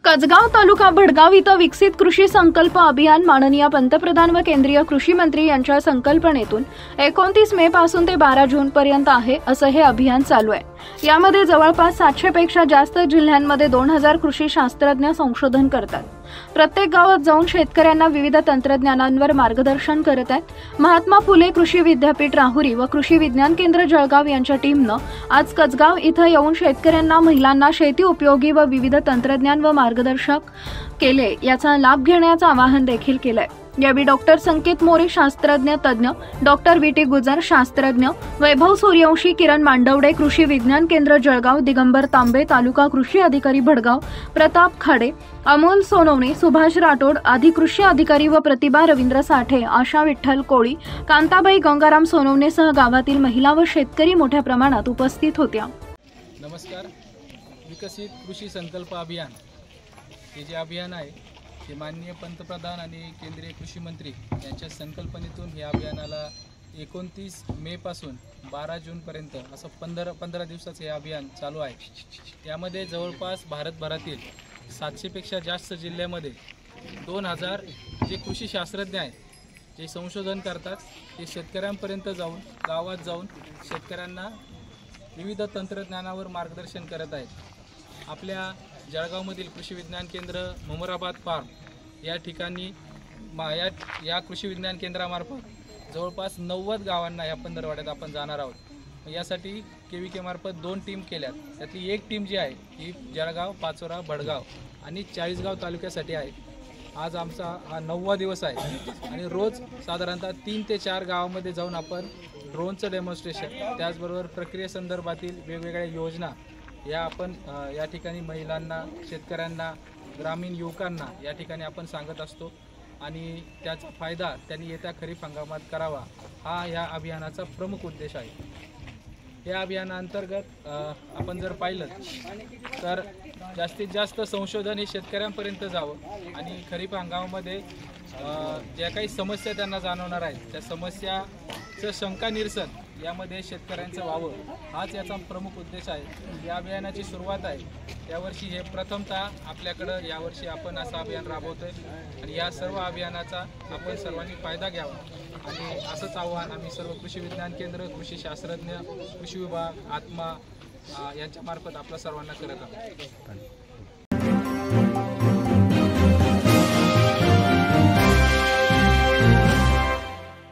कसगाव तालुका भडगाव इथं विकसित कृषी संकल्प अभियान माननीय पंतप्रधान व केंद्रीय कृषी मंत्री यांच्या संकल्पनेतून 29 मे पासून ते 12 जून पर्यंत आहे असं हे अभियान चालू आहे। यामध्ये जवळपास 700 पेक्षा जास्त जिल्ह्यांमध्ये 2000 कृषी शास्त्रज्ञ संशोधन करतात। प्रत्येक गावात जाऊन शेतकऱ्यांना विविध तंत्रज्ञानांवर मार्गदर्शन करत आहेत। महात्मा फुले कृषी विद्यापीठ राहुरी व कृषी विज्ञान केंद्र जळगाव यांच्या टीमनं आज कसगाव इथं येऊन शेतकऱ्यांना, महिलांना शेती उपयोगी व विविध तंत्रज्ञान व मार्गदर्शक केले याचा लाभ घेण्याचं आवाहन देखील केलंय। यावेळी डॉक्टर संकेत मोरे शास्त्रज्ञ तज्ञ, डॉक्टर वीटी गुजर शास्त्रज्ञ, वैभव सूर्यवंशी, किरण मांडवडे कृषी विज्ञान केंद्र जळगाव, दिगंबर तांबे तालुका कृषी अधिकारी भडगाव, प्रताप खाडे, अमोल सोनवणे, सुभाष राठोड आदी कृषी अधिकारी व प्रतिभा रवींद्र साठे, आशा विठ्ठल कोळी, कांताबाई गंगाराम सोनवणेसह गावातील महिला व शेतकरी मोठ्या प्रमाणात उपस्थित होत्या। नमस्कार। विकसित कृषी संकल्प अभियान हे जे अभियान आहे ते माननीय पंतप्रधान आणि केंद्रीय कृषी मंत्री यांच्या संकल्पनेतून या अभियानाला 29 मे पासून 12 जून पर्यंत असं 15 दिवसाचं हे अभियान चालू आहे। यामध्ये जवळपास भारतभरातील 700 पेक्षा जास्त जिल्ह्यामध्ये 2000 जे कृषी शास्त्रज्ञ आहेत, जे संशोधन करतात, ते शेतकऱ्यांपर्यंत जाऊन, गावात जाऊन शेतकऱ्यांना विविध तंत्रज्ञानावर मार्गदर्शन करत आहेत। आपल्या जळगावमधील कृषी विज्ञान केंद्र मुमराबाद फार्म या ठिकाणी या कृषी विज्ञान केंद्रामार्फत जवळपास 90 गावांना या पंधरवाड्यात आपण जाणार आहोत। यासाठी KVK मार्फत 2 टीम केल्यात। त्यातली एक टीम जी आहे ही जळगाव, पाचोरा, भडगाव आणि चाळीसगाव तालुक्यासाठी आहे। आज आमचा हा 9वा दिवस आहे आणि रोज साधारणतः 3 ते 4 गावामध्ये जाऊन आपण ड्रोनचं डेमॉन्स्ट्रेशन, त्याचबरोबर प्रक्रियेसंदर्भातील वेगवेगळ्या योजना या आपण या ठिकाणी महिलांना, शेतकऱ्यांना, ग्रामीण युवकांना या ठिकाणी आपण सांगत असतो आणि त्याचा फायदा त्यांनी येत्या खरीप हंगामात करावा, हा या अभियानाचा प्रमुख उद्देश आहे। या अभियानाअंतर्गत आपण जर पाहिलं तर जास्तीत जास्त संशोधन हे शेतकऱ्यांपर्यंत जावं आणि खरीप हंगामामध्ये ज्या काही समस्या त्यांना जाणवणार आहेत त्या समस्याचं शंका निरसन यामध्ये शेतकऱ्यांचं व्हावं, हाच याचा प्रमुख उद्देश आहे। या अभियानाची सुरुवात आहे यावर्षी, हे प्रथमतः आपल्याकडं यावर्षी आपण असं अभियान राबवतोय आणि या सर्व अभियानाचा आपण सर्वांनी फायदा घ्यावा आणि असंच आव्हान आम्ही सर्व कृषी विज्ञान केंद्र, कृषी शास्त्रज्ञ, कृषी विभाग, आत्मा यांच्या मार्फत आपल्या सर्वांना करत आहोत।